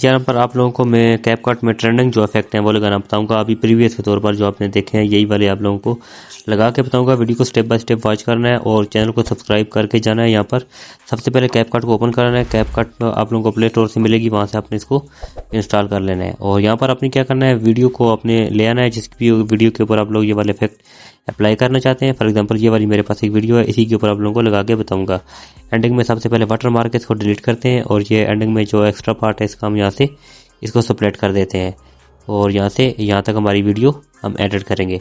यहाँ पर आप लोगों को मैं कैपकट में ट्रेंडिंग जो इफेक्ट हैं वो लगाना बताऊंगा। अभी प्रीवियस के तौर पर जो आपने देखे हैं यही वाले आप लोगों को लगा के बताऊंगा। वीडियो को स्टेप बाय स्टेप वॉच करना है और चैनल को सब्सक्राइब करके जाना है। यहाँ पर सबसे पहले कैपकट को ओपन करना है। कैपकट आप लोगों को प्ले स्टोर से मिलेगी, वहाँ से आपने इसको इंस्टॉल कर लेना है। और यहाँ पर आपने क्या करना है, वीडियो को आपने ले आना है जिस भी वीडियो के ऊपर आप लोग ये वाले इफेक्ट अप्लाई करना चाहते हैं। फॉर एग्जांपल ये वाली मेरे पास एक वीडियो है, इसी के ऊपर आप लोगों को लगा के बताऊंगा। एंडिंग में सबसे पहले वाटर मार्क इसको डिलीट करते हैं और ये एंडिंग में जो एक्स्ट्रा पार्ट है इसका हम यहाँ से इसको सेपरेट कर देते हैं और यहाँ से यहाँ तक हमारी वीडियो हम एडिट करेंगे।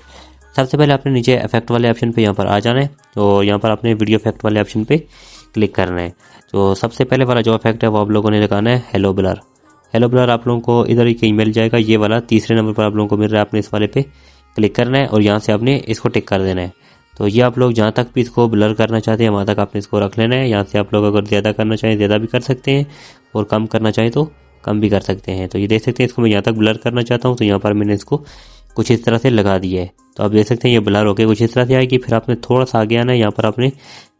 सबसे पहले आपने नीचे इफेक्ट वाले ऑप्शन पे यहाँ पर आ जाना है और यहाँ पर आपने वीडियो इफेक्ट वाले ऑप्शन पे क्लिक करना है। तो सबसे पहले वाला जो इफेक्ट है वो आप लोगों ने लगाना है हेलो ब्लर। हेलो ब्लर आप लोगों को इधर ही कहीं मिल जाएगा, ये वाला तीसरे नंबर पर आप लोगों को मिल रहा है। आपने इस वाले पे क्लिक करना है और यहाँ से आपने इसको टिक कर देना है। तो ये आप लोग जहाँ तक भी इसको ब्लर करना चाहते हैं वहाँ तक आपने इसको रख लेना है। यहाँ से आप लोग अगर ज़्यादा करना चाहें ज़्यादा भी कर सकते हैं और कम करना चाहें तो कम भी कर सकते हैं। तो ये देख सकते हैं इसको मैं यहाँ तक ब्लर करना चाहता हूँ तो यहाँ पर मैंने इसको कुछ इस तरह से लगा दिया है। तो आप देख सकते हैं ये ब्लर होकर कुछ इस तरह से आएगी। फिर आपने थोड़ा सा आगे आना है, यहाँ पर आपने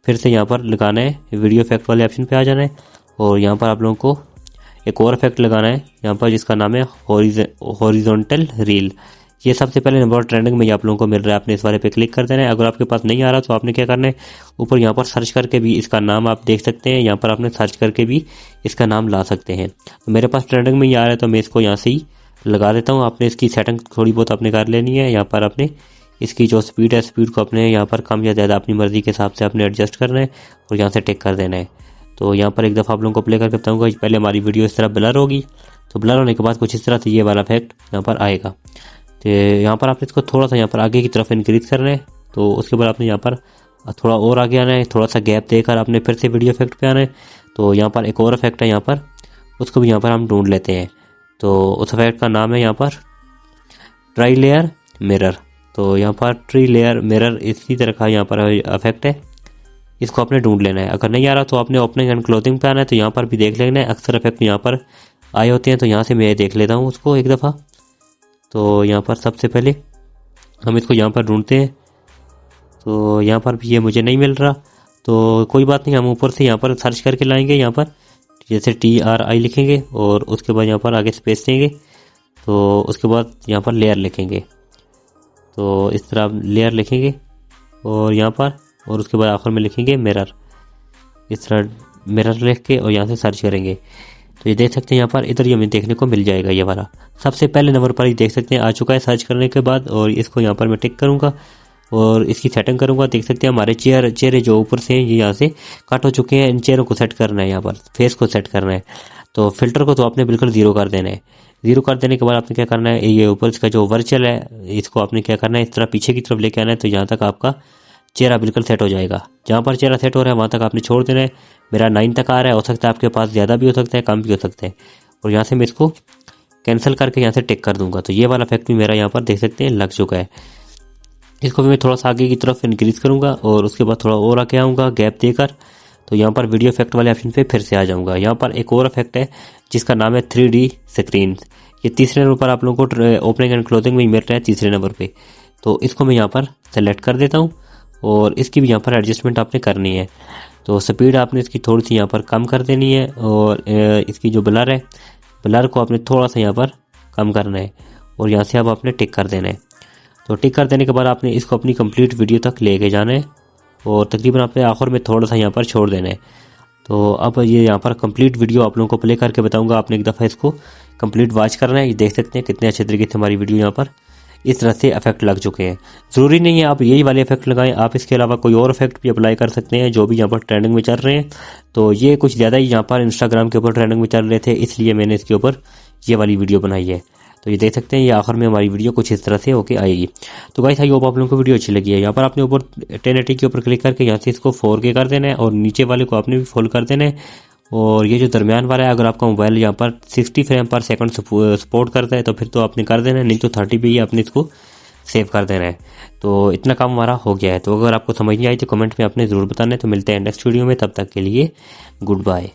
फिर से यहाँ पर लगाना है, वीडियो इफेक्ट वाले ऑप्शन पे आ जाना है और यहाँ पर आप लोगों को एक और इफेक्ट लगाना है यहाँ पर जिसका नाम है हॉरिजॉन्टल रील। ये सबसे पहले नंबर ट्रेंडिंग में आप लोगों को मिल रहा है। आपने इस वाले पे क्लिक कर देना है। अगर आपके पास नहीं आ रहा तो आपने क्या करना है, ऊपर यहाँ पर सर्च करके भी इसका नाम आप देख सकते हैं। यहाँ पर आपने सर्च करके भी इसका नाम ला सकते हैं। तो मेरे पास ट्रेंडिंग में ही आ रहा है तो मैं इसको यहाँ से ही लगा देता हूँ। आपने इसकी सेटिंग थोड़ी बहुत आपने कर लेनी है। यहाँ पर आपने इसकी जो स्पीड है स्पीड को अपने यहाँ पर कम या ज़्यादा अपनी मर्जी के हिसाब से आपने एडजस्ट करना है और यहाँ से टिक कर देना है। तो यहाँ पर एक दफ़ा आप लोगों को प्ले करके बताऊँगा। पहले हमारी वीडियो इस तरह ब्लर होगी, तो ब्लर होने के बाद कुछ इस तरह से ये वाला इफेक्ट यहाँ पर आएगा। तो यहाँ पर आपने इसको थोड़ा सा यहाँ पर आगे की तरफ इंक्रीज करना है। तो उसके बाद आपने यहाँ पर थोड़ा और आगे आना है, थोड़ा सा गैप देकर आपने फिर से वीडियो इफेक्ट पे आना है। तो यहाँ पर एक और इफेक्ट है यहाँ पर, उसको भी यहाँ पर हम ढूंढ लेते हैं। तो उस इफेक्ट का नाम है यहाँ पर ट्राई लेयर मिरर। तो यहाँ पर ट्री लेयर मिरर इसी तरह का यहाँ पर इफेक्ट है, इसको आपने ढूंढ लेना है। अगर नहीं आ रहा तो आपने ओपनिंग एंड क्लोजिंग पे आना है। तो यहाँ पर भी देख लेना है, अक्सर इफेक्ट यहाँ पर आए होते हैं। तो यहाँ से मैं देख लेता हूँ उसको एक दफ़ा। तो यहाँ पर सबसे पहले हम इसको यहाँ पर ढूंढते हैं। तो यहाँ पर भी ये मुझे नहीं मिल रहा, तो कोई बात नहीं, हम ऊपर से यहाँ पर सर्च करके लाएंगे। यहाँ पर जैसे TRI लिखेंगे और उसके बाद यहाँ पर आगे स्पेस देंगे। तो उसके बाद यहाँ पर लेयर लिखेंगे। तो इस तरह लेयर लिखेंगे और यहाँ पर, और उसके बाद आखिर में लिखेंगे मिरर। इस तरह मिरर लिख के और यहाँ से सर्च करेंगे। तो ये देख सकते हैं यहाँ पर इधर ही हमें देखने को मिल जाएगा। ये वाला सबसे पहले नंबर पर ही देख सकते हैं आ चुका है सर्च करने के बाद। और इसको यहाँ पर मैं टिक करूँगा और इसकी सेटिंग करूँगा। देख सकते हैं हमारे चेहरे जो ऊपर से हैं ये यहाँ से कट हो चुके हैं। इन चेहरों को सेट करना है, यहाँ पर फेस को सेट करना है। तो फिल्टर को तो आपने बिल्कुल 0 कर देना है। 0 कर देने के बाद आपने क्या करना है, ये ऊपर इसका जो वर्चुअल है इसको आपने क्या करना है, इस तरह पीछे की तरफ लेके आना है। तो यहाँ तक आपका चेहरा बिल्कुल सेट हो जाएगा। जहाँ पर चेहरा सेट हो रहा है वहाँ तक आपने छोड़ देना है। मेरा 9 तक आ रहा है, हो सकता है आपके पास ज़्यादा भी हो सकता है, कम भी हो सकता है। और यहाँ से मैं इसको कैंसिल करके यहाँ से टिक कर दूंगा। तो ये वाला इफेक्ट भी मेरा यहाँ पर देख सकते हैं लग चुका है। इसको भी मैं थोड़ा सा आगे की तरफ इंक्रीज करूँगा और उसके बाद थोड़ा और आगे आऊँगा गैप देकर। तो यहाँ पर वीडियो इफेक्ट वाले ऑप्शन पे फिर से आ जाऊँगा। यहाँ पर एक और इफेक्ट है जिसका नाम है 3D स्क्रीन। ये तीसरे नंबर पर आप लोगों को ओपनिंग एंड क्लोजिंग में मिल रहा है, तीसरे नंबर पर। तो इसको मैं यहाँ पर सेलेक्ट कर देता हूँ और इसकी भी यहाँ पर एडजस्टमेंट आपने करनी है। तो स्पीड आपने इसकी थोड़ी सी यहाँ पर कम कर देनी है और इसकी जो ब्लर है, ब्लर को आपने थोड़ा सा यहाँ पर कम करना है और यहाँ से अब आपने टिक कर देना है। तो टिक कर देने के बाद आपने इसको अपनी कंप्लीट वीडियो तक लेके जाना है और तकरीबन आपने आखिर में थोड़ा सा यहाँ पर छोड़ देना है। तो अब ये यहाँ पर कंप्लीट वीडियो आप लोगों को प्ले करके बताऊँगा। आपने एक दफ़ा इसको कंप्लीट वॉच करना है। ये देख सकते हैं कितने अच्छे तरीके से हमारी वीडियो यहाँ पर इस तरह से इफेक्ट लग चुके हैं। ज़रूरी नहीं है आप यही वाले इफेक्ट लगाएं, आप इसके अलावा कोई और इफेक्ट भी अप्लाई कर सकते हैं जो भी यहाँ पर ट्रेंडिंग में चल रहे हैं। तो ये कुछ ज़्यादा ही यहाँ पर इंस्टाग्राम के ऊपर ट्रेंडिंग में चल रहे थे, इसलिए मैंने इसके ऊपर ये वाली वीडियो बनाई है। तो ये देख सकते हैं ये आखिर में हमारी वीडियो कुछ इस तरह से होके आएगी। तो गाइस आई होप आप लोगों को वीडियो अच्छी लगी है। यहाँ पर आपने ऊपर 1080 के ऊपर क्लिक करके यहाँ से इसको 4K कर देना है और नीचे वाले को आपने भी फुल कर देना है। और ये जो दरमियान वाला है, अगर आपका मोबाइल यहाँ पर 60 फ्रेम पर सेकंड सपोर्ट करता है तो फिर तो आपने कर देना है, नहीं तो 30 पे ही आपने इसको सेव कर देना है। तो इतना काम हमारा हो गया है। तो अगर आपको समझ नहीं आई तो कमेंट में आपने ज़रूर बताना है। तो मिलते हैं नेक्स्ट वीडियो में, तब तक के लिए गुड बाय।